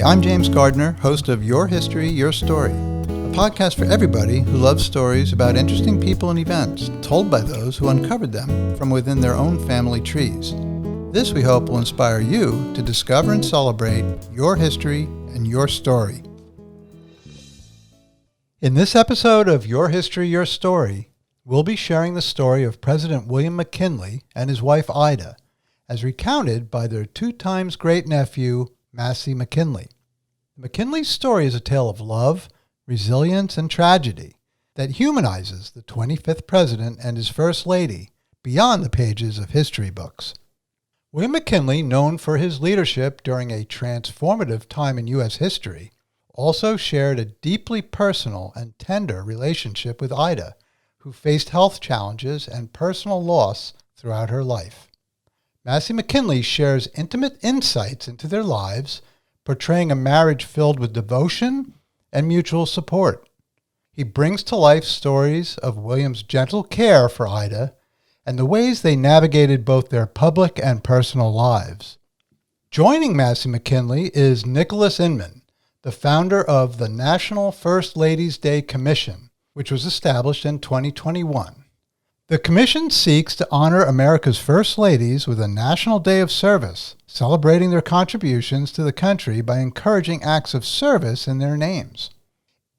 I'm James Gardner, host of Your History, Your Story, a podcast for everybody who loves stories about interesting people and events told by those who uncovered them from within their own family trees. This, we hope, will inspire you to discover and celebrate your history and your story. In this episode of Your History, Your Story, we'll be sharing the story of President William McKinley and his wife Ida, as recounted by their two-times great nephew, Massee McKinley. McKinley's story is a tale of love, resilience, and tragedy that humanizes the 25th president and his first lady beyond the pages of history books. William McKinley, known for his leadership during a transformative time in U.S. history, also shared a deeply personal and tender relationship with Ida, who faced health challenges and personal loss throughout her life. Massee McKinley shares intimate insights into their lives, portraying a marriage filled with devotion and mutual support. He brings to life stories of William's gentle care for Ida and the ways they navigated both their public and personal lives. Joining Massee McKinley is Nicholas Inman, the founder of the National First Ladies' Day Commission, which was established in 2021. The commission seeks to honor America's first ladies with a National Day of Service, celebrating their contributions to the country by encouraging acts of service in their names.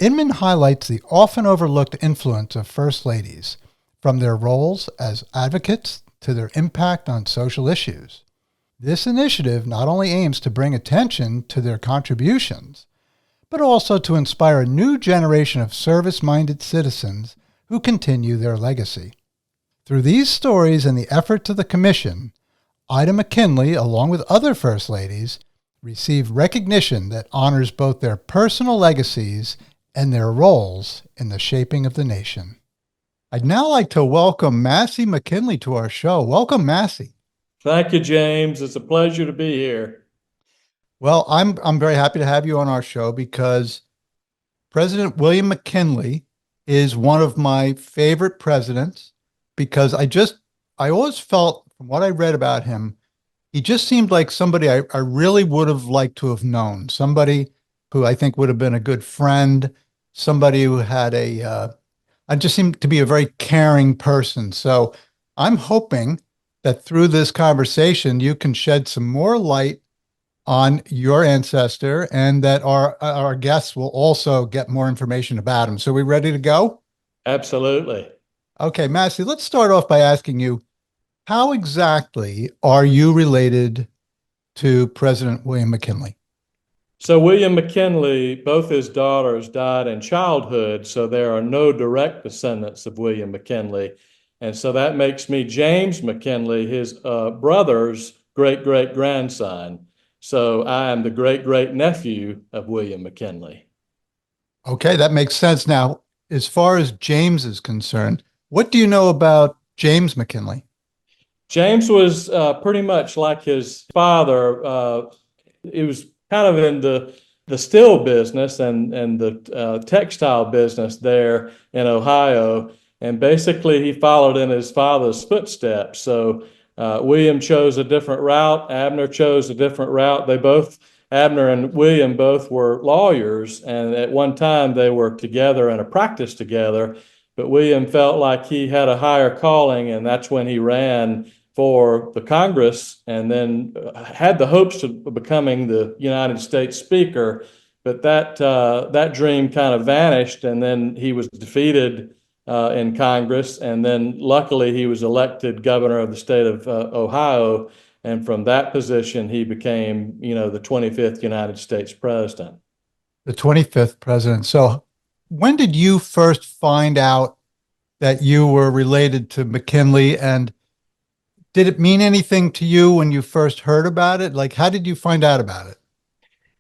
Inman highlights the often overlooked influence of first ladies, from their roles as advocates to their impact on social issues. This initiative not only aims to bring attention to their contributions, but also to inspire a new generation of service-minded citizens who continue their legacy. Through these stories and the efforts of the Commission, Ida McKinley, along with other First Ladies, received recognition that honors both their personal legacies and their roles in the shaping of the nation. I'd now like to welcome Massee McKinley to our show. Welcome, Massee. Thank you, James. It's a pleasure to be here. Well, I'm very happy to have you on our show because President William McKinley is one of my favorite presidents. Because I always felt, from what I read about him, he just seemed like somebody I really would have liked to have known. Somebody who I think would have been a good friend, somebody who had I just seemed to be a very caring person. So I'm hoping that through this conversation, you can shed some more light on your ancestor and that our guests will also get more information about him. So we ready to go? Absolutely. Okay, Massee, let's start off by asking you, how exactly are you related to President William McKinley? So William McKinley, both his daughters died in childhood, so there are no direct descendants of William McKinley. And so that makes me James McKinley, his brother's great-great-grandson. So I am the great-great-nephew of William McKinley. Okay, that makes sense. Now, as far as James is concerned, what do you know about James McKinley? James was pretty much like his father. He was kind of in the steel business and the textile business there in Ohio. And basically, he followed in his father's footsteps. So William chose a different route. Abner chose a different route. Abner and William both were lawyers. And at one time, they were together in a practice together. But William felt like he had a higher calling, and that's when he ran for the Congress and then had the hopes of becoming the United States Speaker. But that dream kind of vanished, and then he was defeated in Congress. And then luckily he was elected governor of the state of Ohio. And from that position, he became, the 25th United States president. The 25th president. So when did you first find out that you were related to McKinley, and did it mean anything to you when you first heard about it? Like, how did you find out about it?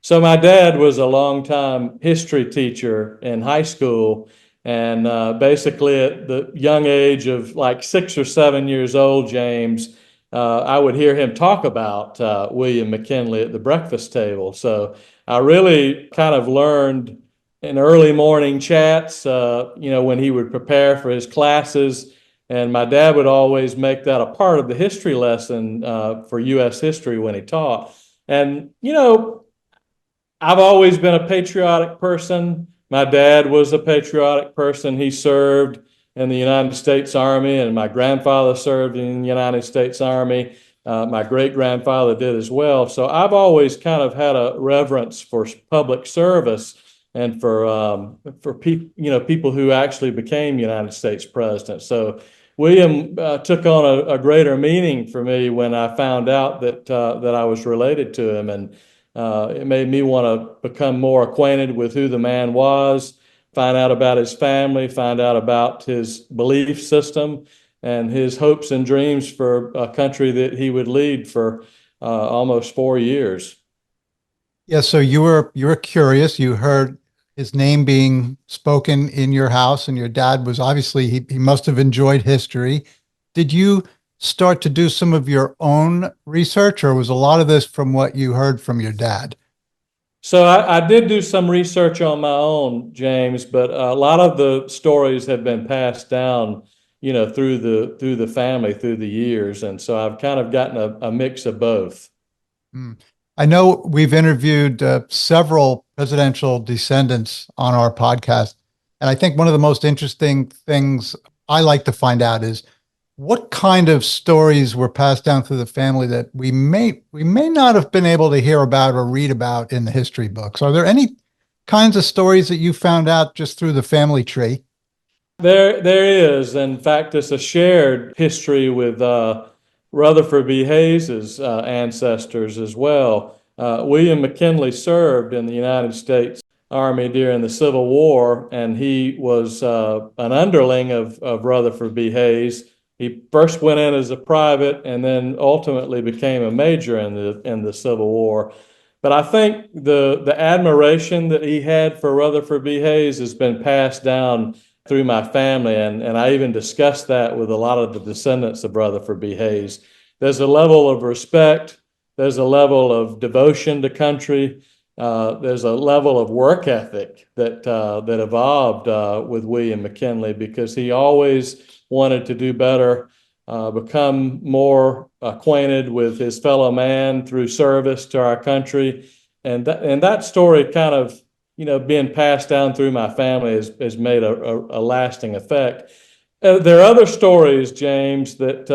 So my dad was a longtime history teacher in high school, and basically at the young age of like 6 or 7 years old, James, I would hear him talk about William McKinley at the breakfast table. So I really kind of learned in early morning chats, when he would prepare for his classes. And my dad would always make that a part of the history lesson for U.S. history when he taught. And, I've always been a patriotic person. My dad was a patriotic person. He served in the United States Army, and my grandfather served in the United States Army. My great grandfather did as well. So I've always kind of had a reverence for public service and for people who actually became United States presidents. So William took on a greater meaning for me when I found out that I was related to him, and it made me want to become more acquainted with who the man was, find out about his family, find out about his belief system, and his hopes and dreams for a country that he would lead for almost 4 years. Yeah, so you were curious. You heard his name being spoken in your house, and your dad was obviously he must have enjoyed history. Did you start to do some of your own research, or was a lot of this from what you heard from your dad? So I did do some research on my own, James, but a lot of the stories have been passed down, through the family through the years, and so I've kind of gotten a mix of both. Mm. I know we've interviewed several presidential descendants on our podcast, and I think one of the most interesting things I like to find out is what kind of stories were passed down through the family that we may not have been able to hear about or read about in the history books. Are there any kinds of stories that you found out just through the family tree? There is. In fact, it's a shared history with Rutherford B. Hayes's ancestors as well. William McKinley served in the United States Army during the Civil War, and he was an underling of Rutherford B. Hayes. He first went in as a private and then ultimately became a major in the Civil War. But I think the admiration that he had for Rutherford B. Hayes has been passed down through my family, and I even discussed that with a lot of the descendants of Rutherford B. Hayes. There's a level of respect, there's a level of devotion to country, there's a level of work ethic that evolved with William McKinley, because he always wanted to do better, become more acquainted with his fellow man through service to our country, and that story kind of being passed down through my family has made a lasting effect. There are other stories, James, that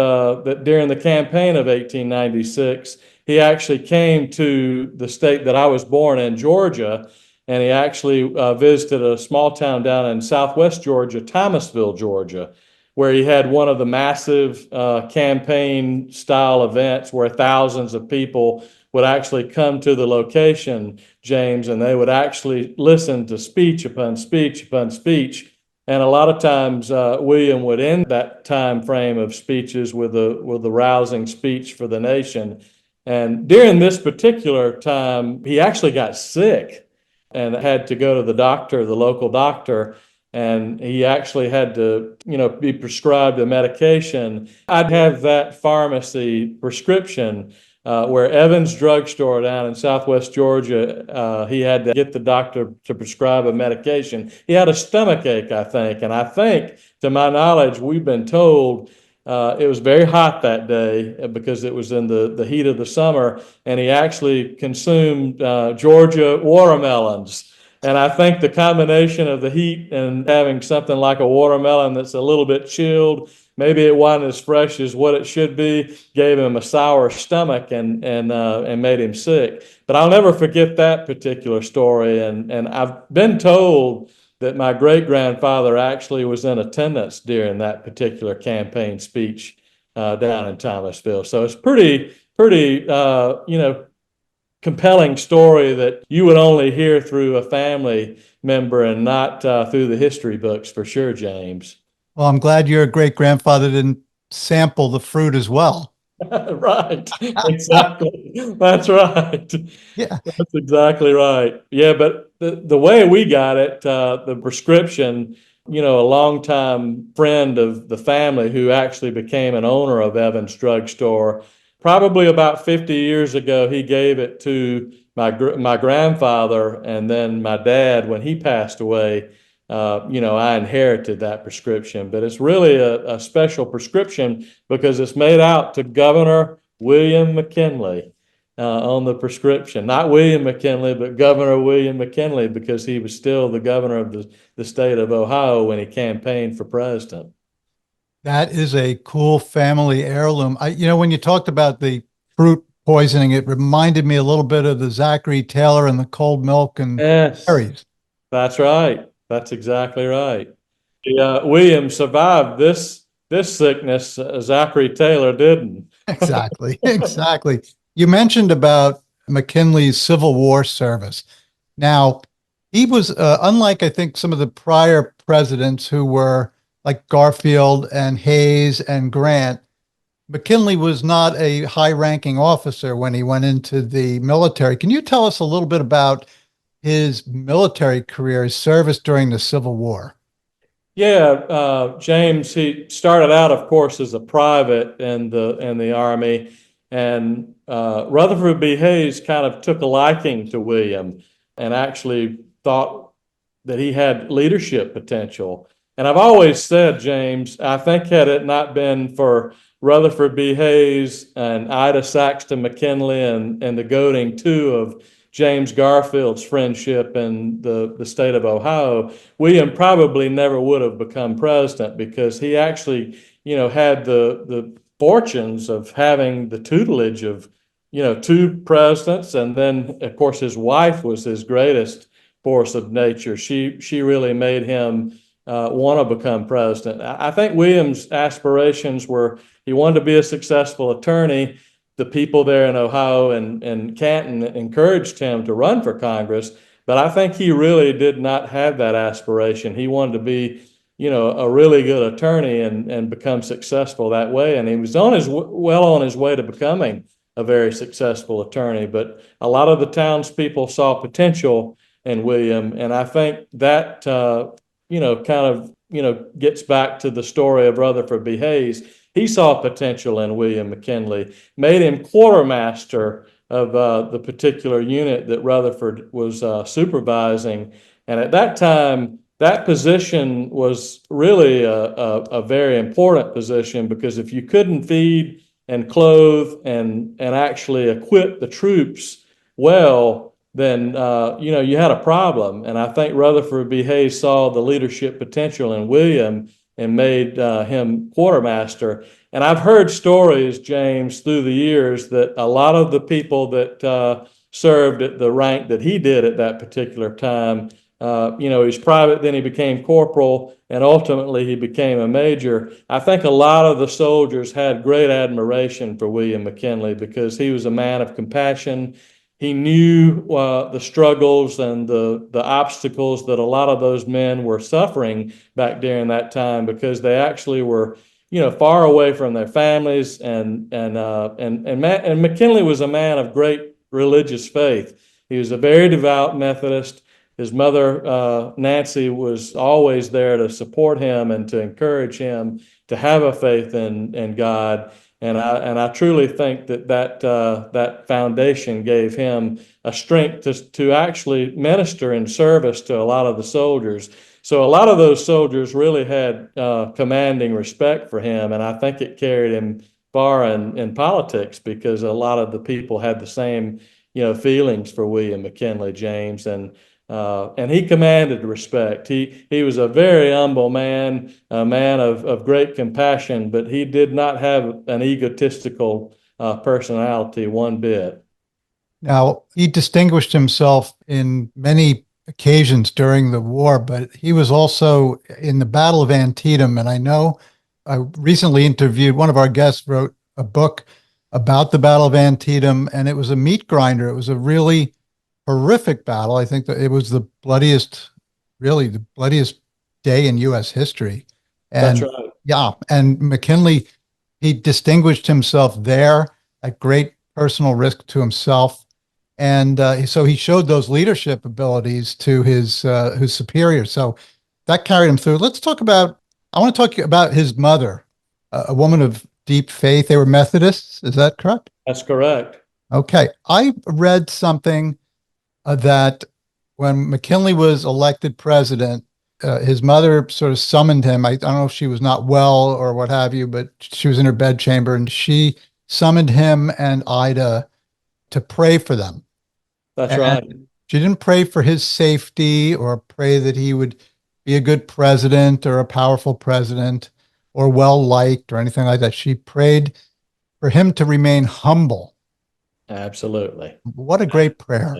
during the campaign of 1896, he actually came to the state that I was born in, Georgia, and he actually visited a small town down in southwest Georgia, Thomasville, Georgia, where he had one of the massive campaign style events where thousands of people would actually come to the location, James, and they would actually listen to speech upon speech upon speech. And a lot of times, William would end that time frame of speeches with a rousing speech for the nation. And during this particular time, he actually got sick and had to go to the doctor, the local doctor, and he actually had to, be prescribed a medication. I'd have that pharmacy prescription where Evans Drugstore down in southwest Georgia, he had to get the doctor to prescribe a medication. He had a stomach ache, I think, and I think, to my knowledge, we've been told it was very hot that day because it was in the heat of the summer, and he actually consumed Georgia watermelons. And I think the combination of the heat and having something like a watermelon that's a little bit chilled, maybe it wasn't as fresh as what it should be, gave him a sour stomach and made him sick. But I'll never forget that particular story. And I've been told that my great grandfather actually was in attendance during that particular campaign speech down in Thomasville. So it's pretty compelling story that you would only hear through a family member and not through the history books, for sure, James. Well, I'm glad your great grandfather didn't sample the fruit as well. Right, exactly. That's right. Yeah. That's exactly right. Yeah, but the way we got it, the prescription, a longtime friend of the family who actually became an owner of Evans Drugstore, probably about 50 years ago, he gave it to my grandfather, and then my dad, when he passed away, I inherited that prescription. But it's really a special prescription because it's made out to Governor William McKinley. on the prescription. Not William McKinley, but Governor William McKinley, because he was still the governor of the state of Ohio when he campaigned for president. That is a cool family heirloom. When you talked about the fruit poisoning, it reminded me a little bit of the Zachary Taylor and the cold milk and Yes, berries. that's right. That's exactly right. William survived this sickness. Zachary Taylor didn't. Exactly. Exactly. You mentioned about McKinley's Civil War service. Now, he was, unlike, I think, some of the prior presidents who were like Garfield and Hayes and Grant, McKinley was not a high ranking officer when he went into the military. Can you tell us a little bit about his military career, his service during the Civil War? Yeah, James, he started out, of course, as a private in the Army, and Rutherford B. Hayes kind of took a liking to William and actually thought that he had leadership potential. And I've always said, James, I think had it not been for Rutherford B. Hayes and Ida Saxton McKinley and the goading too of James Garfield's friendship in the state of Ohio, William probably never would have become president, because he actually, had the fortunes of having the tutelage of, two presidents. And then, of course, his wife was his greatest force of nature. She really made him want to become president. I think William's aspirations were, he wanted to be a successful attorney. The people there in Ohio and Canton encouraged him to run for Congress, but I think he really did not have that aspiration. He wanted to be, a really good attorney and become successful that way. And he was on his way to becoming a very successful attorney. But a lot of the townspeople saw potential in William, and I think that gets back to the story of Rutherford B. Hayes. He saw potential in William McKinley, made him quartermaster of the particular unit that Rutherford was supervising. And at that time, that position was really a very important position, because if you couldn't feed and clothe and actually equip the troops well, then you had a problem. And I think Rutherford B. Hayes saw the leadership potential in William and made him quartermaster. And I've heard stories, James, through the years that a lot of the people that served at the rank that he did at that particular time, he was private, then he became corporal, and ultimately he became a major. I think a lot of the soldiers had great admiration for William McKinley, because he was a man of compassion. He knew the struggles and the obstacles that a lot of those men were suffering back during that time, because they actually were, far away from their families. And McKinley was a man of great religious faith. He was a very devout Methodist. His mother, Nancy, was always there to support him and to encourage him to have a faith in God. And I truly think that foundation gave him a strength to actually minister in service to a lot of the soldiers. So a lot of those soldiers really had commanding respect for him, and I think it carried him far in politics, because a lot of the people had the same feelings for William McKinley, James, and he commanded respect. He was a very humble man, a man of great compassion, but he did not have an egotistical personality one bit. Now, he distinguished himself in many occasions during the war, but he was also in the Battle of Antietam. And I know I recently interviewed, one of our guests wrote a book about the Battle of Antietam, and it was a meat grinder. It was a really horrific battle. I think that it was the bloodiest day in U.S. history. And That's right. yeah, and McKinley, he distinguished himself there at great personal risk to himself. And so he showed those leadership abilities to his superiors. So that carried him through. I want to talk about his mother, a woman of deep faith. They were Methodists. Is that correct? That's correct. Okay. I read something that when McKinley was elected president, his mother sort of summoned him. I don't know if she was not well or what have you, but she was in her bedchamber, and she summoned him and Ida to pray for them. That's And right. she didn't pray for his safety or pray that he would be a good president or a powerful president or well liked or anything like that. She prayed for him to remain humble. Absolutely. What a great prayer.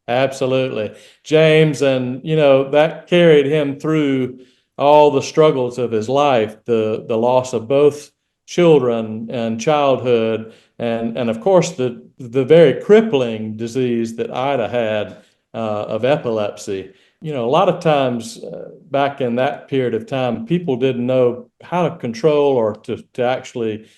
Absolutely. James, and that carried him through all the struggles of his life, the loss of both children and childhood, and of course the very crippling disease that Ida had of epilepsy. A lot of times back in that period of time, people didn't know how to control or to actually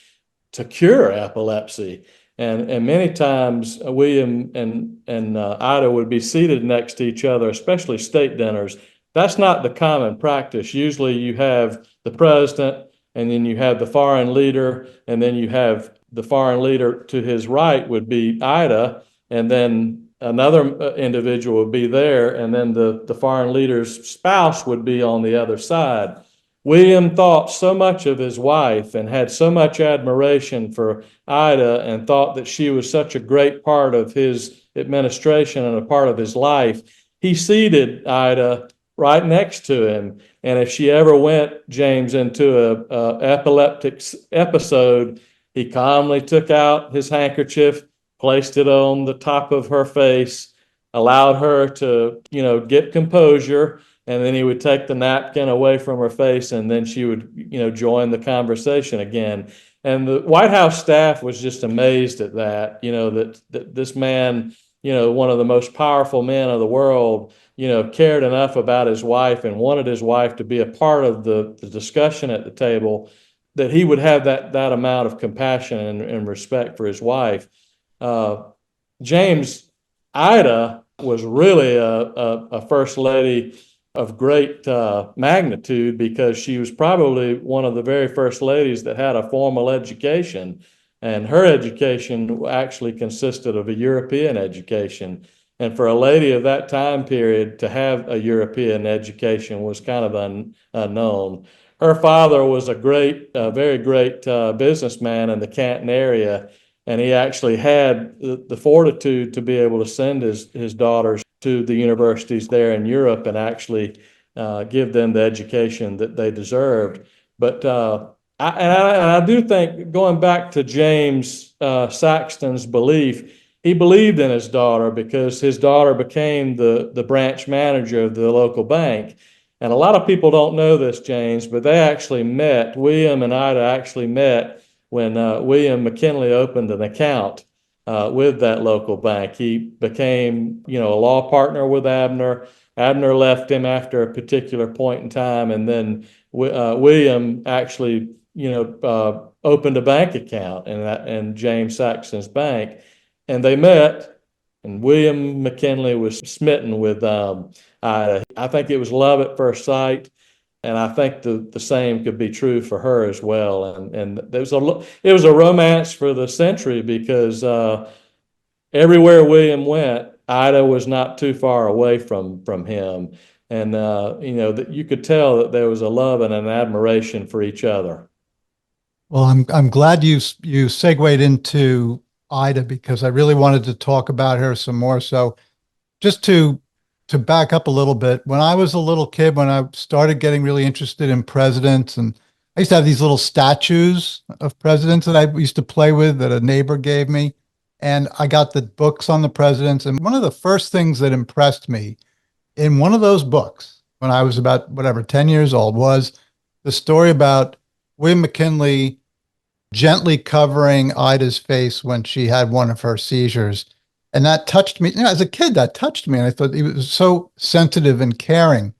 to cure epilepsy. And many times William and Ida would be seated next to each other, especially state dinners. That's not the common practice. Usually you have the president, and then you have the foreign leader, and then you have the foreign leader to his right would be Ida, and then another individual would be there, and then the foreign leader's spouse would be on the other side. William thought so much of his wife and had so much admiration for Ida and thought that she was such a great part of his administration and a part of his life. He seated Ida right next to him. And if she ever went, James, into a epileptic episode, he calmly took out his handkerchief, placed it on the top of her face, allowed her to, get composure, and then he would take the napkin away from her face, and then she would, join the conversation again. And the White House staff was just amazed at that, that this man, one of the most powerful men of the world, cared enough about his wife and wanted his wife to be a part of the discussion at the table, that he would have that amount of compassion and respect for his wife. James, Ida was really a first lady of great magnitude, because she was probably one of the very first ladies that had a formal education. And her education actually consisted of a European education. And for a lady of that time period to have a European education was kind of unknown. Her father was a very great businessman in the Canton area, and he actually had the fortitude to be able to send his daughters to the universities there in Europe and actually give them the education that they deserved. But I do think, going back to James Saxton's belief, he believed in his daughter because his daughter became the branch manager of the local bank. And a lot of people don't know this, James, but they actually met. William and Ida actually met when William McKinley opened an account with that local bank. He became, a law partner with Abner. Abner left him after a particular point in time, and then William actually, opened a bank account in James Saxton's bank, and they met. And William McKinley was smitten with Ida. I think it was love at first sight. And I think the same could be true for her as well. And it was a romance for the century, because everywhere William went, Ida was not too far away from him. And that you could tell that there was a love and an admiration for each other. Well, I'm glad you segued into Ida, because I really wanted to talk about her some more. So just to back up a little bit, when I was a little kid, when I started getting really interested in presidents, and I used to have these little statues of presidents that I used to play with that a neighbor gave me. And I got the books on the presidents. And one of the first things that impressed me in one of those books when I was about, 10 years old, was the story about William McKinley gently covering Ida's face when she had one of her seizures. And that touched me. As a kid, that touched me. And I thought he was so sensitive and caring.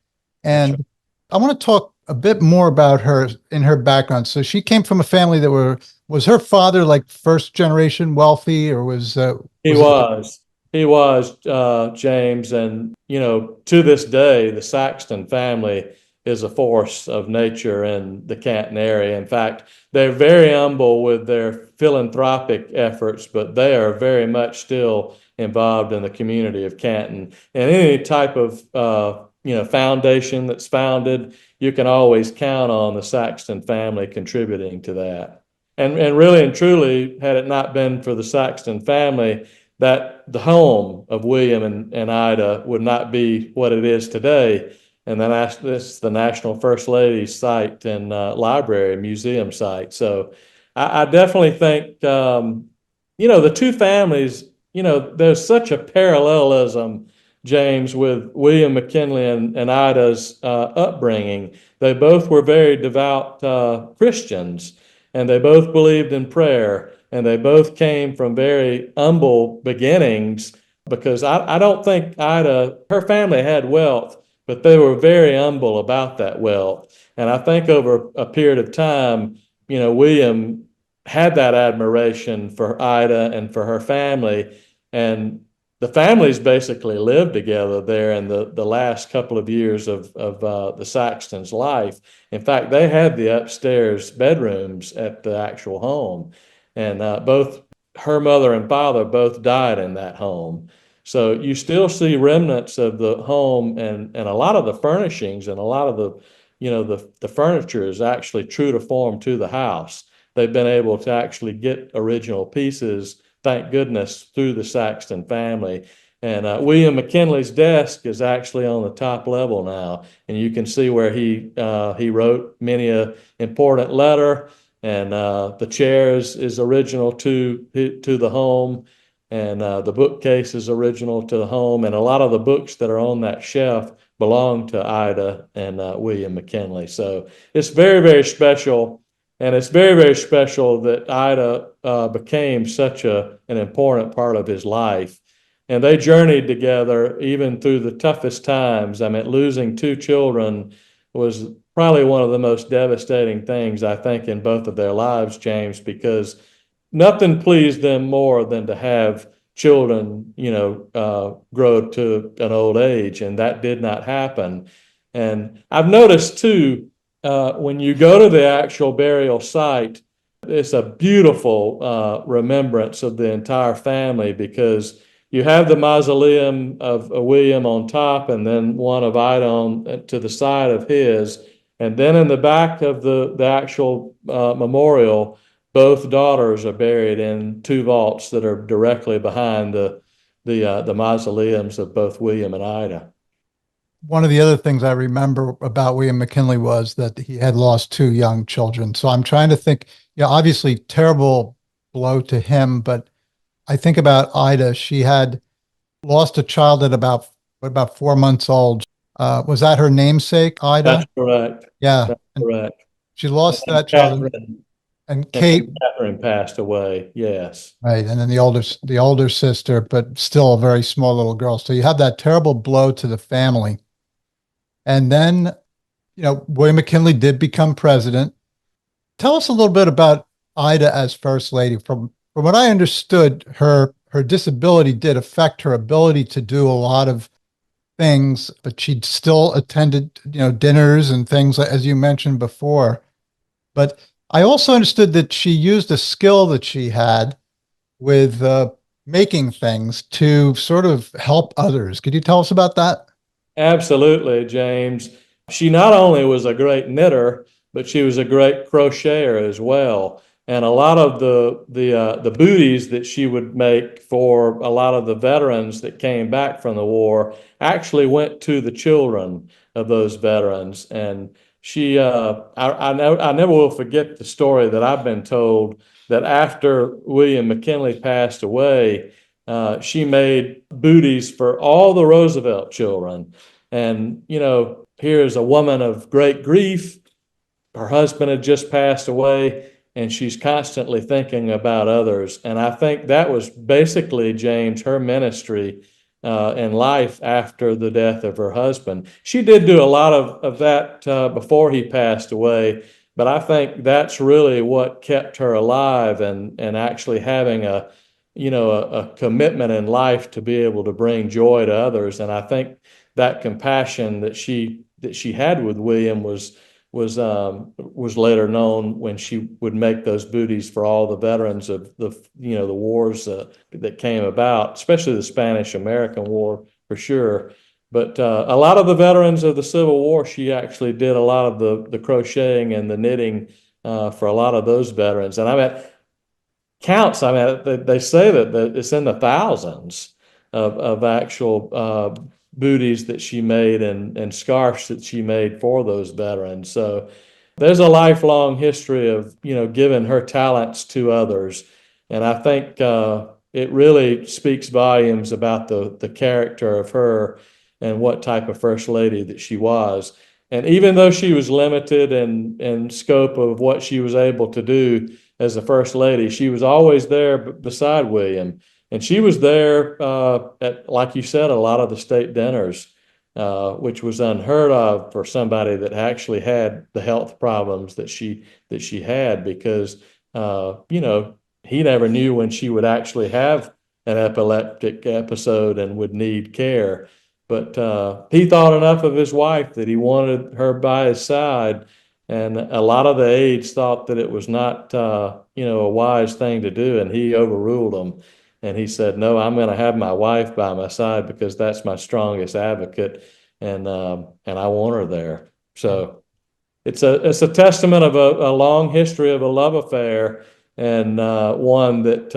And Sure. I want to talk a bit more about her in her background. So she came from a family that was her father like first generation wealthy, or He was. He was, James. And, to this day, the Saxton family is a force of nature in the Canton area. In fact, they're very humble with their philanthropic efforts, but they are very much still involved in the community of Canton. And any type of, foundation that's founded, you can always count on the Saxton family contributing to that. And really and truly, had it not been for the Saxton family, that the home of William and Ida would not be what it is today. And then this is the National First Lady's site and library, museum site. So I definitely think, the two families, there's such a parallelism, James, with William McKinley and Ida's upbringing. They both were very devout Christians, and they both believed in prayer, and they both came from very humble beginnings, because I don't think Ida, her family had wealth, but they were very humble about that wealth. And I think over a period of time, William had that admiration for Ida and for her family. And the families basically lived together there in the last couple of years of the Saxton's life. In fact, they had the upstairs bedrooms at the actual home. And both her mother and father both died in that home. So you still see remnants of the home, and a lot of the furnishings and a lot of the furniture is actually true to form to the house. They've been able to actually get original pieces, thank goodness, through the Saxton family. And William McKinley's desk is actually on the top level now, and you can see where he wrote many a important letter. And the chair is original to the home, and the bookcase is original to the home, and a lot of the books that are on that shelf belong to Ida and William McKinley. So it's very, very special. And it's very, very special that Ida became such an important part of his life. And they journeyed together even through the toughest times. I mean, losing two children was probably one of the most devastating things, I think, in both of their lives, James, because nothing pleased them more than to have children, grow to an old age. And that did not happen. And I've noticed, too, when you go to the actual burial site, it's a beautiful remembrance of the entire family, because you have the mausoleum of William on top, and then one of Ida on to the side of his. And then in the back of the actual memorial, both daughters are buried in two vaults that are directly behind the mausoleums of both William and Ida. One of the other things I remember about William McKinley was that he had lost two young children. So I'm trying to think, obviously terrible blow to him, but I think about Ida. She had lost a child at about 4 months old. Was that her namesake, Ida? That's correct. Yeah. That's correct. She lost And that child. Catherine, And Kate, Catherine passed away. Yes. right, and then the older sister, but still a very small little girl. So you have that terrible blow to the family. And then, William McKinley did become president. Tell us a little bit about Ida as first lady. From what I understood, her disability did affect her ability to do a lot of things, but she still attended, dinners and things, as you mentioned before. But I also understood that she used a skill that she had with making things to sort of help others. Could you tell us about that? Absolutely, James. She not only was a great knitter, but she was a great crocheter as well. And a lot of the booties that she would make for a lot of the veterans that came back from the war actually went to the children of those veterans. And she, I never will forget the story that I've been told, that after William McKinley passed away, she made booties for all the Roosevelt children. And, here's a woman of great grief. Her husband had just passed away, and she's constantly thinking about others. And I think that was basically, James, her ministry in life after the death of her husband. She did do a lot of that before he passed away, but I think that's really what kept her alive and actually having a commitment in life to be able to bring joy to others. And I think that compassion that she had with William was later known when she would make those booties for all the veterans of the wars that came about, especially the Spanish-American War for sure. But a lot of the veterans of the Civil War, she actually did a lot of the crocheting and the knitting for a lot of those veterans. And counts. I mean, they say that it's in the thousands of actual booties that she made and scarves that she made for those veterans. So there's a lifelong history of, giving her talents to others. And I think it really speaks volumes about the character of her and what type of first lady that she was. And even though she was limited in scope of what she was able to do as a first lady, she was always there beside William. And she was there at, like you said, a lot of the state dinners, which was unheard of for somebody that actually had the health problems that she had, because he never knew when she would actually have an epileptic episode and would need care. But he thought enough of his wife that he wanted her by his side. And a lot of the aides thought that it was not, a wise thing to do, and he overruled them. And he said, "No, I'm going to have my wife by my side because that's my strongest advocate, and I want her there." So it's a testament of a long history of a love affair, and one that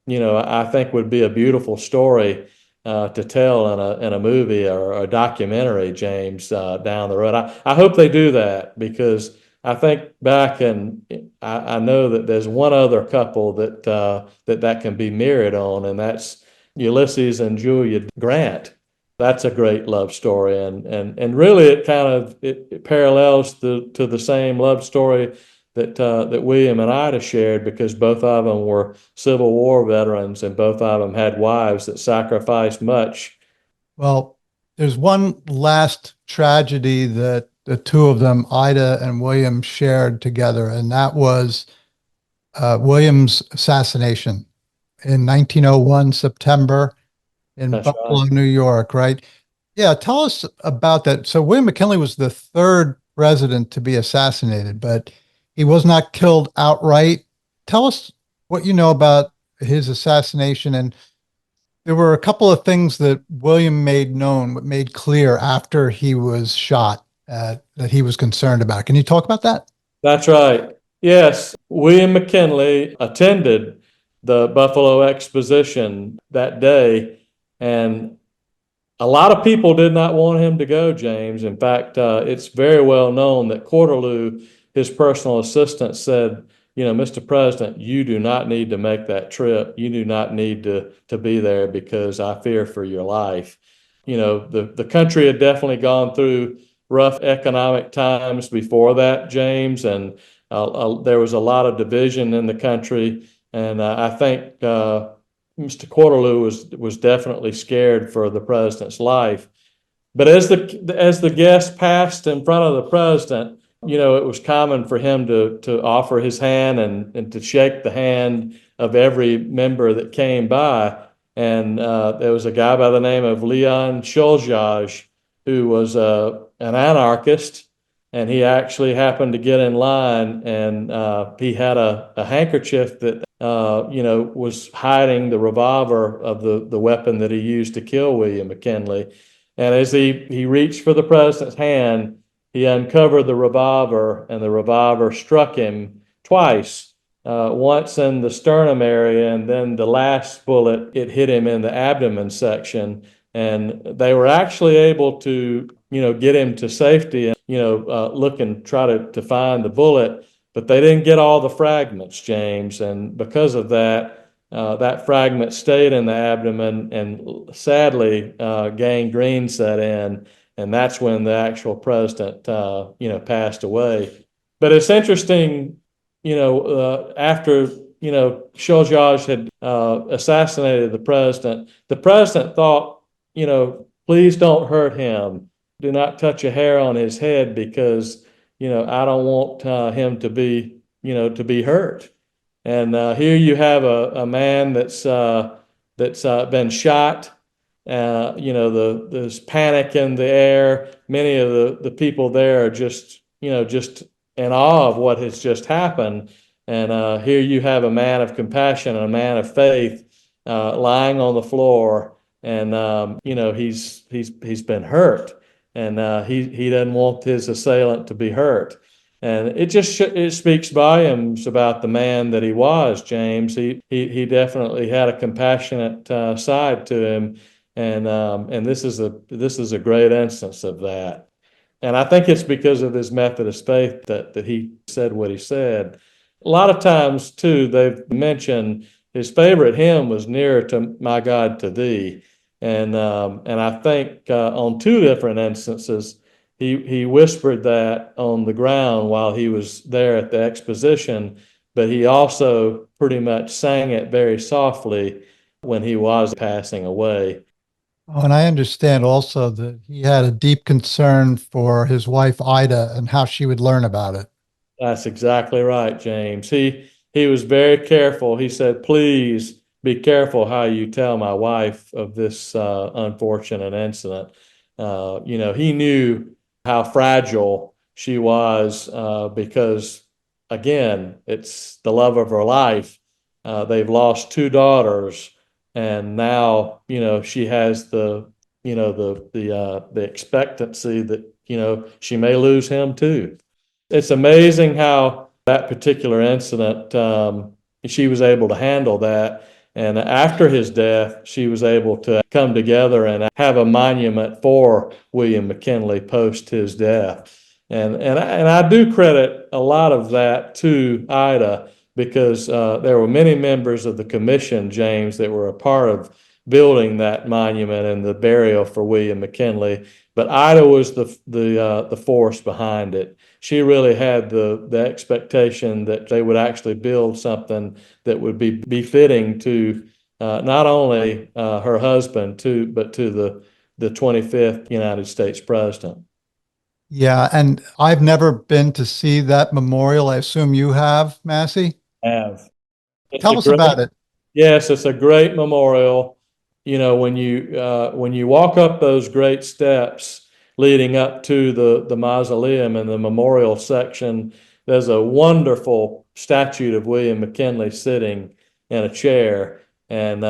I think would be a beautiful story to tell in a movie or a documentary, James, down the road. I hope they do that, because I think back, and I know that there's one other couple that can be mirrored on, and that's Ulysses and Julia Grant. That's a great love story, and really it parallels to the same love story that William and Ida shared, because both of them were Civil War veterans, and both of them had wives that sacrificed much. Well, there's one last tragedy that the two of them, Ida and William, shared together, and that was William's assassination in 1901, September, in That's Buffalo, right. New York, right? Yeah, tell us about that. So William McKinley was the third president to be assassinated, but he was not killed outright. Tell us what you know about his assassination. And there were a couple of things that William made known, made clear after he was shot, that he was concerned about. Can you talk about that? That's right. Yes, William McKinley attended the Buffalo Exposition that day, and a lot of people did not want him to go, James. In fact, it's very well known that Cortelyou, his personal assistant, said, "Mr. President, you do not need to make that trip. You do not need to be there, because I fear for your life." The country had definitely gone through rough economic times before that, James, and there was a lot of division in the country. And I think Mr. Cortelyou was definitely scared for the president's life. But as the guest passed in front of the president, it was common for him to offer his hand and to shake the hand of every member that came by. And there was a guy by the name of Leon Scholjaj, who was an anarchist, and he actually happened to get in line, and he had a handkerchief that was hiding the revolver of the weapon that he used to kill William McKinley. And as he reached for the president's hand, he uncovered the revolver, and the revolver struck him twice. Once in the sternum area, and then the last bullet, it hit him in the abdomen section. And they were actually able to, get him to safety and, look and try to find the bullet, but they didn't get all the fragments, James. And because of that, that fragment stayed in the abdomen, and sadly, gangrene set in. And that's when the actual president, passed away. But it's interesting, after, Scholjaj had assassinated the president thought, please don't hurt him. Do not touch a hair on his head, because, I don't want him to be hurt. And here you have a man that's been shot. There's panic in the air. Many of the people there are just in awe of what has just happened. And here you have a man of compassion and a man of faith lying on the floor, and he's been hurt, and he doesn't want his assailant to be hurt. And it speaks volumes about the man that he was, James. He definitely had a compassionate side to him, and this is a great instance of that. And I think it's because of his Methodist faith that he said what he said. A lot of times, too, they've mentioned his favorite hymn was "Nearer to My God to Thee," and I think on two different instances he whispered that on the ground while he was there at the exposition, but he also pretty much sang it very softly when he was passing away. Oh, and I understand also that he had a deep concern for his wife Ida and how she would learn about it. That's exactly right, James. He was very careful. He said, "Please be careful how you tell my wife of this unfortunate incident." He knew how fragile she was because, again, it's the love of her life. They've lost two daughters, and now she has the expectancy that she may lose him too. It's amazing how that particular incident, she was able to handle that. And after his death, she was able to come together and have a monument for William McKinley post his death. And I do credit a lot of that to Ida because there were many members of the commission, James, that were a part of building that monument and the burial for William McKinley. But Ida was the force behind it. She really had the expectation that they would actually build something that would be befitting to not only her husband, but to the 25th United States president. Yeah, and I've never been to see that memorial. I assume you have, Massey. Have. It's a Tell us great, about it. yes, it's a great memorial. When you walk up those great steps leading up to the mausoleum and the memorial section, there's a wonderful statue of William McKinley sitting in a chair, and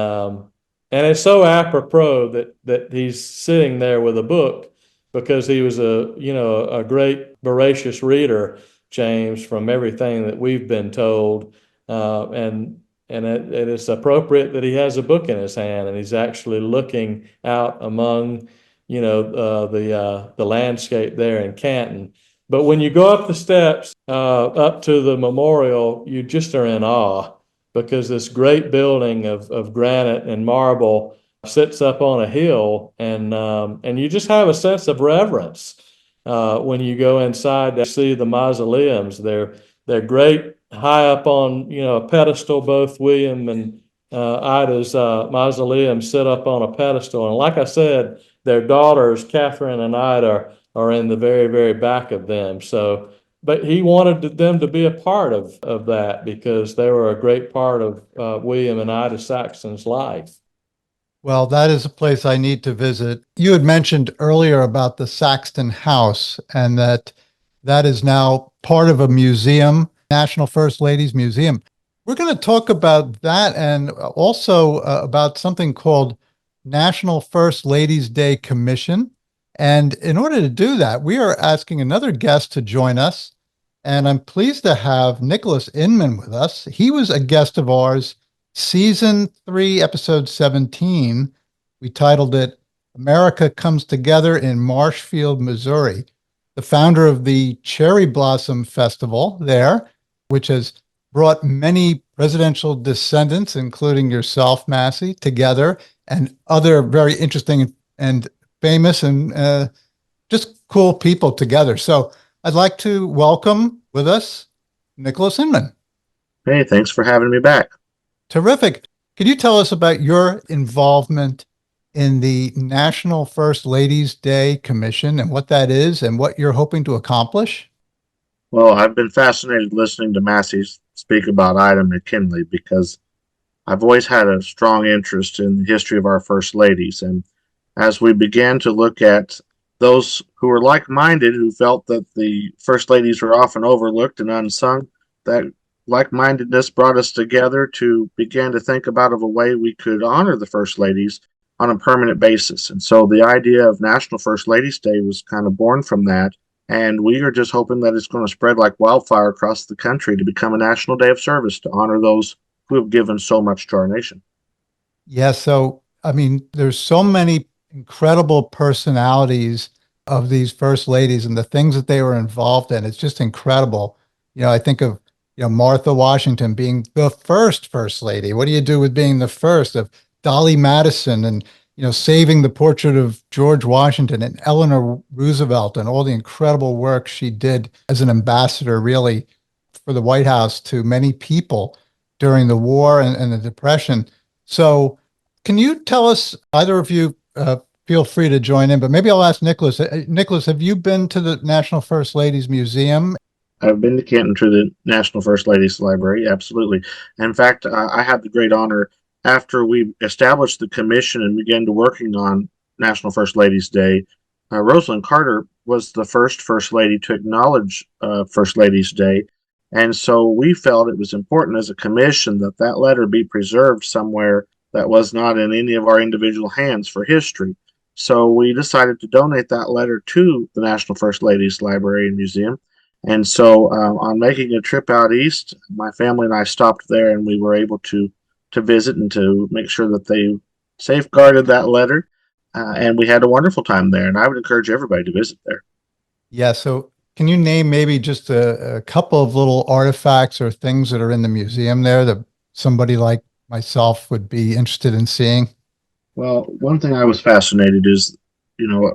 it's so apropos that he's sitting there with a book because he was a great voracious reader, James, from everything that we've been told, and it is appropriate that he has a book in his hand and he's actually looking out among, the landscape there in Canton. But when you go up the steps up to the memorial, you just are in awe because this great building of granite and marble sits up on a hill, and you just have a sense of reverence when you go inside to see the mausoleums. They're great high up on a pedestal. Both William and Ida's mausoleum sit up on a pedestal, and like I said, their daughters Catherine and Ida are in the very, very back of them. So, but he wanted them to be a part of that because they were a great part of William and Ida Saxton's life. Well, that is a place I need to visit. You had mentioned earlier about the Saxton House and that is now part of a museum, National First Ladies Museum. We're going to talk about that and also about something called National First Ladies Day Commission. And in order to do that, we are asking another guest to join us. And I'm pleased to have Nicholas Inman with us. He was a guest of ours, season 3, episode 17. We titled it America Comes Together in Marshfield, Missouri. The founder of the Cherry Blossom Festival there, which has brought many presidential descendants, including yourself, Massey, together, and other very interesting and famous and just cool people together. So I'd like to welcome with us Nicholas Inman. Hey, thanks for having me back. Terrific. Could you tell us about your involvement in the National First Ladies Day Commission and what that is and what you're hoping to accomplish? Well, I've been fascinated listening to Massey speak about Ida McKinley because I've always had a strong interest in the history of our First Ladies. And as we began to look at those who were like-minded, who felt that the First Ladies were often overlooked and unsung, that like-mindedness brought us together to begin to think about a way we could honor the First Ladies on a permanent basis. And so the idea of National First Ladies Day was kind of born from that. And we are just hoping that it's going to spread like wildfire across the country to become a national day of service to honor those who have given so much to our nation. Yeah, so I mean, there's so many incredible personalities of these first ladies and the things that they were involved in. It's just incredible. I think of, Martha Washington being the first lady. What do you do with being the first? Of Dolly Madison and, saving the portrait of George Washington and Eleanor Roosevelt and all the incredible work she did as an ambassador, really, for the White House to many people during the war and the Depression. So, can you tell us, either of you, feel free to join in, but maybe I'll ask Nicholas. Nicholas, have you been to the National First Ladies Museum? I've been to Canton to the National First Ladies Library, absolutely. In fact, I had the great honor, after we established the commission and began to working on National First Ladies Day, Rosalind Carter was the first lady to acknowledge First Ladies Day. And so we felt it was important as a commission that that letter be preserved somewhere that was not in any of our individual hands for history. So we decided to donate that letter to the National First Ladies Library and Museum. And so on making a trip out east, my family and I stopped there, and we were able to visit and to make sure that they safeguarded that letter. And we had a wonderful time there, and I would encourage everybody to visit there. Yeah, so can you name maybe just a couple of little artifacts or things that are in the museum there that somebody like myself would be interested in seeing? Well, one thing I was fascinated is,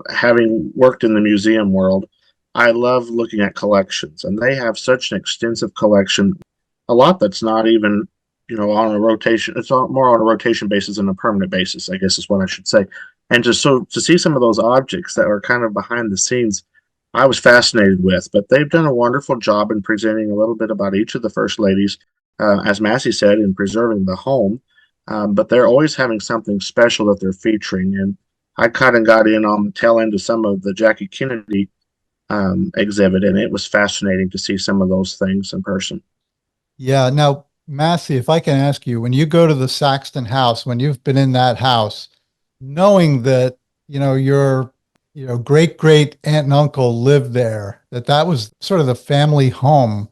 having worked in the museum world, I love looking at collections, and they have such an extensive collection, a lot that's not even, on a rotation. It's more on a rotation basis than a permanent basis, I guess is what I should say. And to see some of those objects that are kind of behind the scenes, I was fascinated with. But they've done a wonderful job in presenting a little bit about each of the first ladies, as Massee said, in preserving the home. But they're always having something special that they're featuring. And I kind of got in on the tail end of some of the Jackie Kennedy exhibit, and it was fascinating to see some of those things in person. Yeah. Now, Massey, if I can ask you, when you go to the Saxton house, when you've been in that house, knowing that, your, great great aunt and uncle lived there, that was sort of the family home.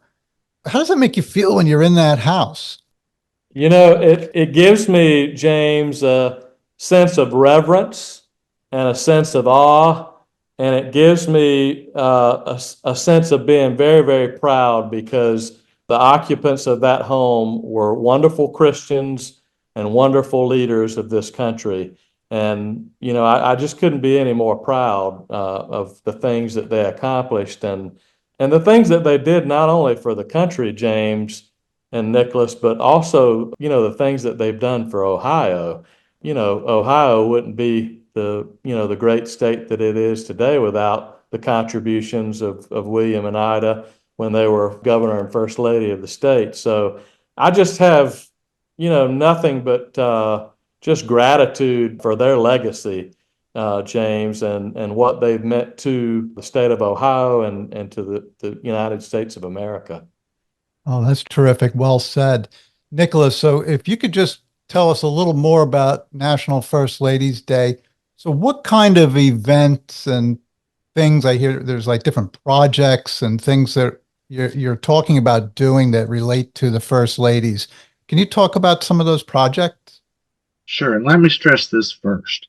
How does that make you feel when you're in that house? It gives me, James, a sense of reverence and a sense of awe, and it gives me a sense of being very, very proud, because the occupants of that home were wonderful Christians and wonderful leaders of this country. And, I just couldn't be any more proud of the things that they accomplished and the things that they did, not only for the country, James and Nicholas, but also, the things that they've done for Ohio. Ohio wouldn't be the great state that it is today without the contributions of William and Ida when they were governor and first lady of the state. So I just have, nothing but just gratitude for their legacy, James, and what they've meant to the state of Ohio and to the United States of America. Oh, that's terrific. Well said. Nicholas, so if you could just tell us a little more about National First Ladies Day. So what kind of events and things, I hear there's like different projects and things that you're talking about doing that relate to the First Ladies. Can you talk about some of those projects? Sure, and let me stress this first.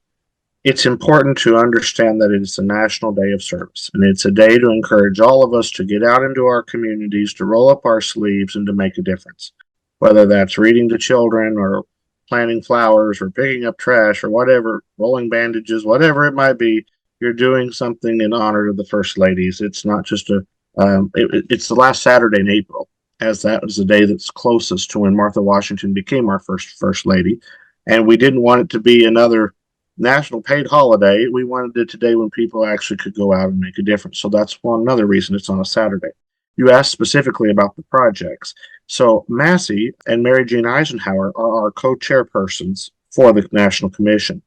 It's important to understand that it's a national day of service, and it's a day to encourage all of us to get out into our communities, to roll up our sleeves, and to make a difference. Whether that's reading to children or planting flowers or picking up trash or whatever, rolling bandages, whatever it might be, you're doing something in honor of the First Ladies. It's not just it's the last Saturday in April, as that was the day that's closest to when Martha Washington became our first lady. And we didn't want it to be another national paid holiday. We wanted it today when people actually could go out and make a difference. So that's another reason it's on a Saturday. You asked specifically about the projects. So Massee and Mary Jean Eisenhower are our co-chairpersons for the National Commission.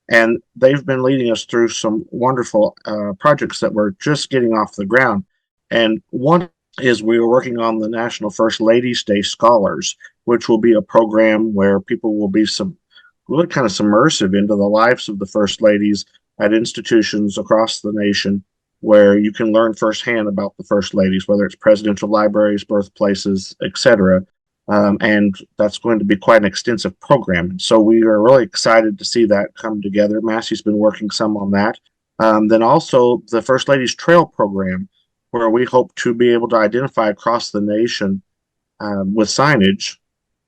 And they've been leading us through some wonderful projects that we're just getting off the ground. And one is we were working on the National First Ladies Day Scholars, which will be a program where people will be really kind of submersive into the lives of the First Ladies at institutions across the nation, where you can learn firsthand about the first ladies, whether it's presidential libraries, birthplaces, etc. And that's going to be quite an extensive program. So we are really excited to see that come together. Massee's been working some on that. Then also the First Ladies Trail program, where we hope to be able to identify across the nation with signage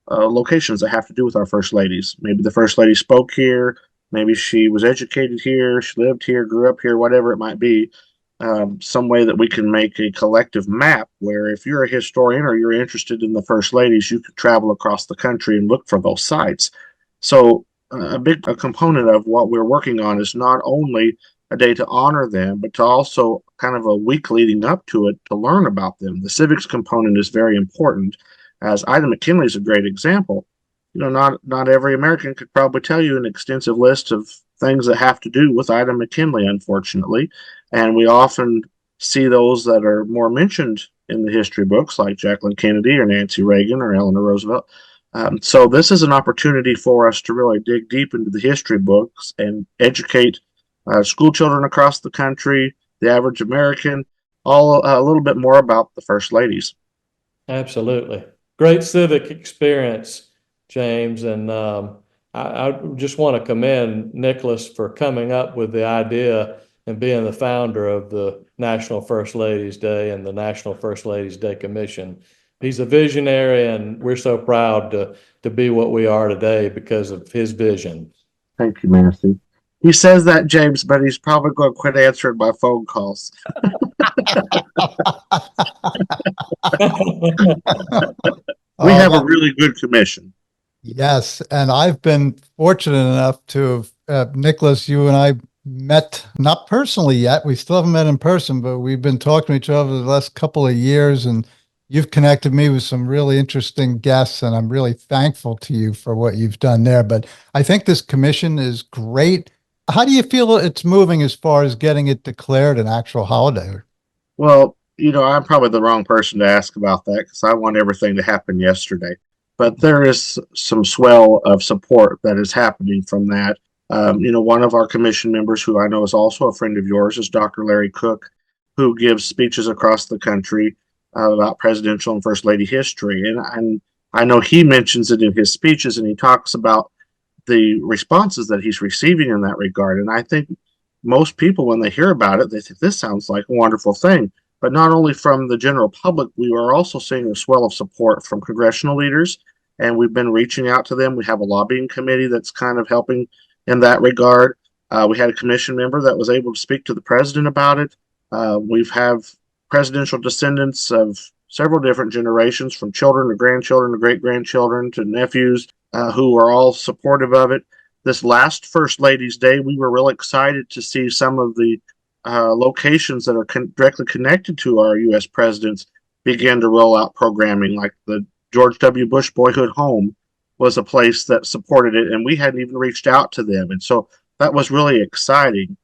locations that have to do with our First Ladies. Maybe the First Lady spoke here, maybe she was educated here, she lived here, grew up here, whatever it might be. Some way that we can make a collective map where if you're a historian or you're interested in the First Ladies, you could travel across the country and look for those sites. So a component of what we're working on is not only a day to honor them, but to also kind of a week leading up to it to learn about them. The civics component is very important, as Ida McKinley is a great example. You know, not every American could probably tell you an extensive list of things that have to do with Ida McKinley, unfortunately. And we often see those that are more mentioned in the history books, like Jacqueline Kennedy or Nancy Reagan or Eleanor Roosevelt. So this is an opportunity for us to really dig deep into the history books and educate school children across the country, the average American, all a little bit more about the First Ladies. Absolutely. Great civic experience, James. And I just want to commend Nicholas for coming up with the idea and being the founder of the National First Ladies Day and the National First Ladies Day Commission. He's a visionary, and we're so proud to be what we are today because of his vision. Thank you, Massee. He says that, James, but he's probably going to quit answering my phone calls. We have a really good commission. Yes, and I've been fortunate enough to have, Nicholas, you and I met, not personally yet. We still haven't met in person, but we've been talking to each other the last couple of years, and you've connected me with some really interesting guests, and I'm really thankful to you for what you've done there. But I think this commission is great. How do you feel it's moving as far as getting it declared an actual holiday? Well, you know, I'm probably the wrong person to ask about that because I want everything to happen yesterday. But there is some swell of support that is happening from that. You know, one of our commission members, who I know is also a friend of yours, is Dr. Larry Cook, who gives speeches across the country about presidential and first lady history. And I know he mentions it in his speeches, and he talks about the responses that he's receiving in that regard. And I think most people, when they hear about it, they think this sounds like a wonderful thing. But not only from the general public, we are also seeing a swell of support from congressional leaders, and we've been reaching out to them. We have a lobbying committee that's kind of helping in that regard. We had a commission member that was able to speak to the president about it. We've have presidential descendants of several different generations, from children to grandchildren to great-grandchildren to nephews, who are all supportive of it. This last First Ladies Day, we were really excited to see some of the locations that are directly connected to our U.S. presidents begin to roll out programming, like the George W. Bush Boyhood Home was a place that supported it, and we hadn't even reached out to them. And so that was really exciting.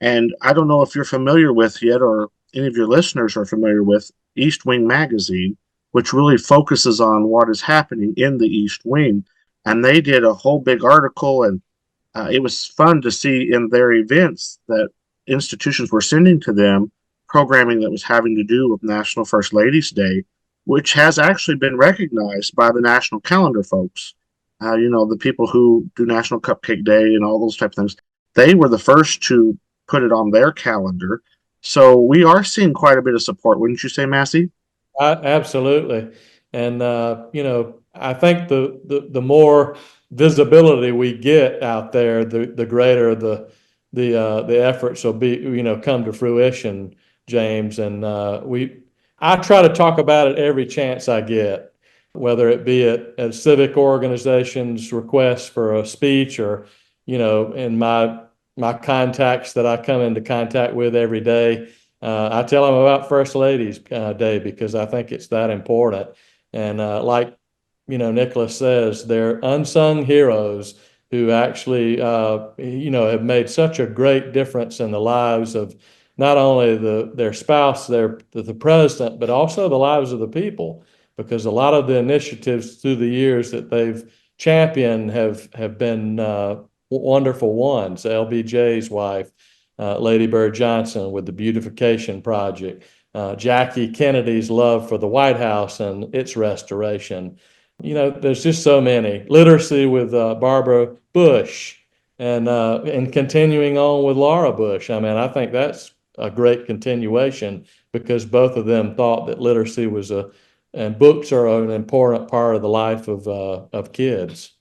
And I don't know if you're familiar with yet, or any of your listeners are familiar with, East Wing magazine, which really focuses on what is happening in the East Wing. And they did a whole big article, and it was fun to see in their events that institutions were sending to them programming that was having to do with National First Ladies Day, which has actually been recognized by the national calendar folks. You know, the people who do National Cupcake Day and all those type of things, they were the first to put it on their calendar. So we are seeing quite a bit of support, wouldn't you say, Massee? Absolutely. And, you know, I think the more visibility we get out there, the greater the efforts will be, you know, come to fruition, James. And I try to talk about it every chance I get, whether it be at civic organizations' requests for a speech, or, you know, in my contacts that I come into contact with every day. I tell them about First Ladies Day because I think it's that important. And like, you know, Nicholas says, they're unsung heroes who actually, you know, have made such a great difference in the lives of not only their spouse, the president, but also the lives of the people. Because a lot of the initiatives through the years that they've championed have been wonderful ones. LBJ's wife, Lady Bird Johnson with the beautification project, Jackie Kennedy's love for the White House and its restoration. There's just so many. Literacy with Barbara Bush, and continuing on with Laura Bush. I mean, I think that's a great continuation because both of them thought that literacy was and books are an important part of the life of kids.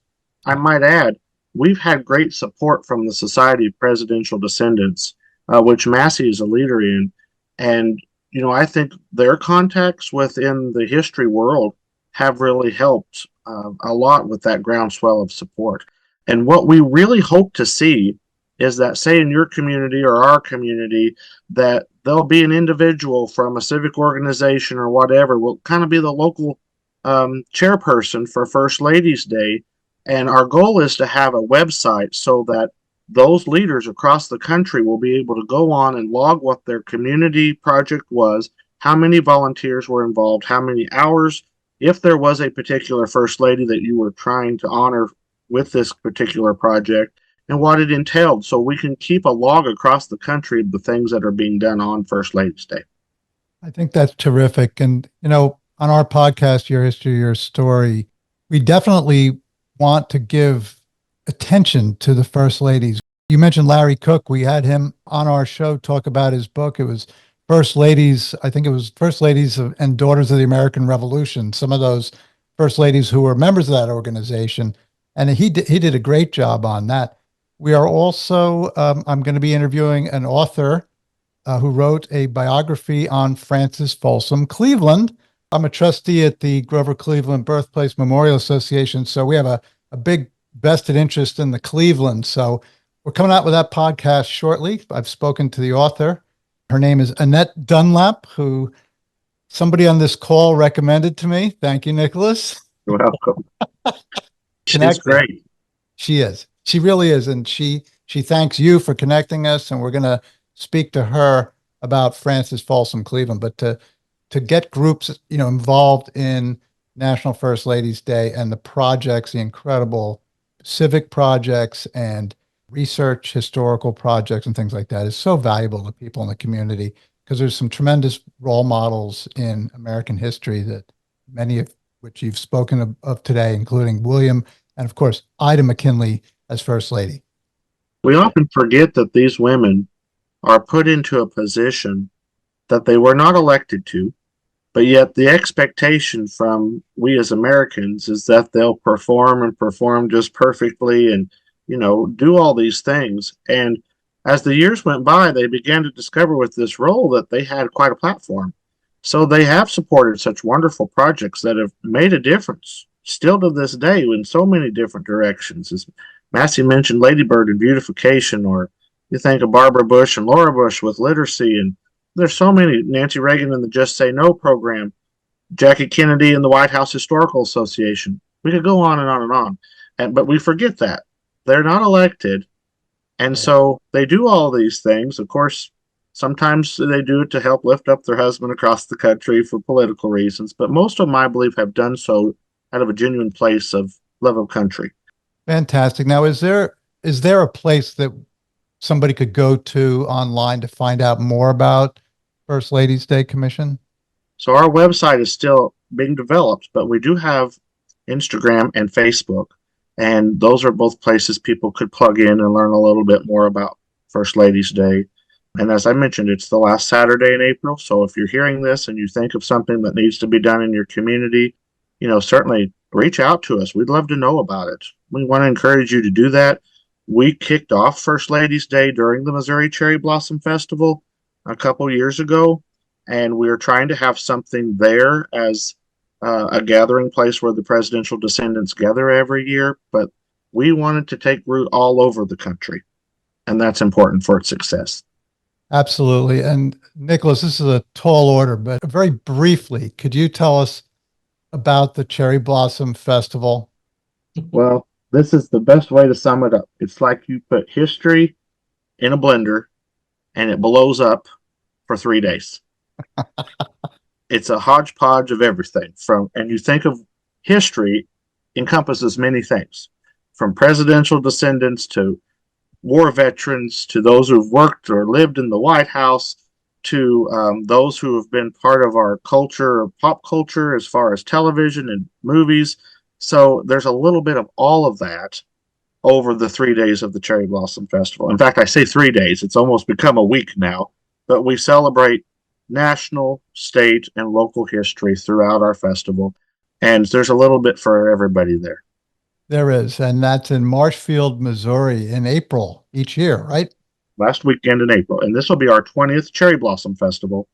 I might add, we've had great support from the Society of Presidential Descendants, which Massee is a leader in. And, I think their contacts within the history world have really helped a lot with that groundswell of support. And what we really hope to see is that, say, in your community or our community, that there'll be an individual from a civic organization or whatever will kind of be the local chairperson for First Ladies Day. And our goal is to have a website so that those leaders across the country will be able to go on and log what their community project was, how many volunteers were involved, how many hours, if there was a particular First Lady that you were trying to honor with this particular project, and what it entailed, so we can keep a log across the country of the things that are being done on First Ladies Day. I think that's terrific. And, on our podcast, Your History, Your Story, we definitely want to give attention to the First Ladies. You mentioned Larry Cook. We had him on our show talk about his book. It was First Ladies, I think it was First Ladies and Daughters of the American Revolution, some of those First Ladies who were members of that organization. And he did a great job on that. We are also, I'm going to be interviewing an author who wrote a biography on Frances Folsom Cleveland. I'm a trustee at the Grover Cleveland Birthplace Memorial Association, so we have a big vested interest in the Cleveland. So we're coming out with that podcast shortly. I've spoken to the author. Her name is Annette Dunlap, who somebody on this call recommended to me. Thank you, Nicholas. You're welcome. She's great. She is. She really is. And she thanks you for connecting us. And we're going to speak to her about Frances Folsom Cleveland. But to get groups, involved in National First Ladies Day and the projects, the incredible civic projects and research, historical projects and things like that is so valuable to people in the community because there's some tremendous role models in American history that many of which you've spoken of today, including William and, of course, Ida McKinley as First Lady. We often forget that these women are put into a position that they were not elected to, but yet the expectation from we as Americans is that they'll perform just perfectly and, do all these things. And as the years went by, they began to discover with this role that they had quite a platform. So they have supported such wonderful projects that have made a difference still to this day in so many different directions. As Massee mentioned, Lady Bird and beautification, or you think of Barbara Bush and Laura Bush with literacy, and there's so many. Nancy Reagan and the Just Say No program, Jackie Kennedy and the White House Historical Association. We could go on and on and on. But we forget that. They're not elected. And so they do all these things. Of course, sometimes they do it to help lift up their husband across the country for political reasons. But most of them, I believe, have done so out of a genuine place of love of country. Fantastic. Now, is there a place that somebody could go to online to find out more about First Ladies Day Commission? So our website is still being developed, but we do have Instagram and Facebook. And those are both places people could plug in and learn a little bit more about First Ladies Day. And as I mentioned, it's the last Saturday in April. So if you're hearing this and you think of something that needs to be done in your community, certainly reach out to us. We'd love to know about it. We want to encourage you to do that. We kicked off First Ladies Day during the Missouri Cherry Blossom Festival a couple years ago. And we are trying to have something there as a gathering place where the presidential descendants gather every year, but we wanted to take root all over the country, and that's important for its success. Absolutely. And Nicholas, this is a tall order, but very briefly, could you tell us about the Cherry Blossom Festival? Well, this is the best way to sum it up. It's like you put history in a blender and it blows up for 3 days. It's a hodgepodge of everything and you think of history encompasses many things, from presidential descendants to war veterans to those who've worked or lived in the White House to those who have been part of our culture, pop culture, as far as television and movies. So there's a little bit of all of that over the 3 days of the Cherry Blossom Festival. In fact, I say 3 days, it's almost become a week now, but we celebrate national, state, and local history throughout our festival. And there's a little bit for everybody there. There is, and that's in Marshfield, Missouri in April each year, right? Last weekend in April. And this will be our 20th Cherry Blossom Festival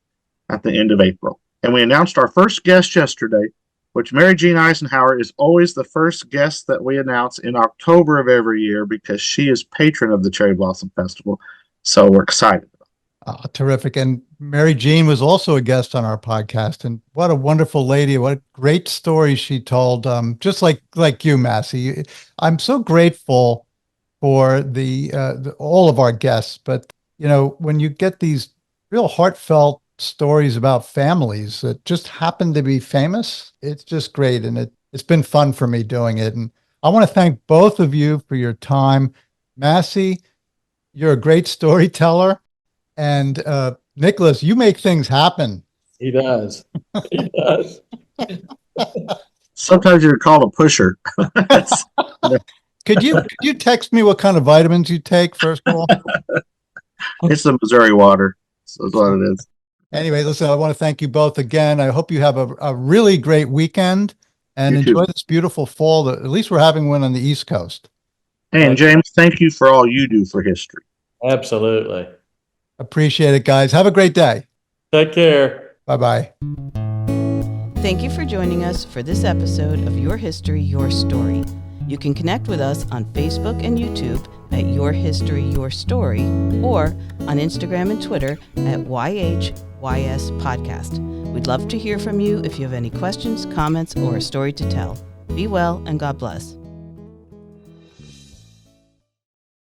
at the end of April. And we announced our first guest yesterday, which Mary Jean Eisenhower is always the first guest that we announce in October of every year because she is patron of the Cherry Blossom Festival. So we're excited. Oh, terrific. And Mary Jean was also a guest on our podcast. And what a wonderful lady. What great stories she told. Just like you, Massee. I'm so grateful for all of our guests. But, when you get these real heartfelt stories about families that just happen to be famous, it's just great. And it's been fun for me doing it. And I want to thank both of you for your time. Massee, you're a great storyteller. And Nicholas, you make things happen. He does. He does. Sometimes you're called a pusher. Could you text me what kind of vitamins you take, first of all? It's the Missouri water. So that's what it is. Anyway, listen, I want to thank you both again. I hope you have a really great weekend and enjoy this beautiful fall. At least we're having one on the East Coast. And James, thank you for all you do for history. Absolutely. Appreciate it, guys. Have a great day. Take care. Bye-bye. Thank you for joining us for this episode of Your History, Your Story. You can connect with us on Facebook and YouTube at Your History, Your Story, or on Instagram and Twitter at YHYS Podcast. We'd love to hear from you if you have any questions, comments, or a story to tell. Be well and God bless.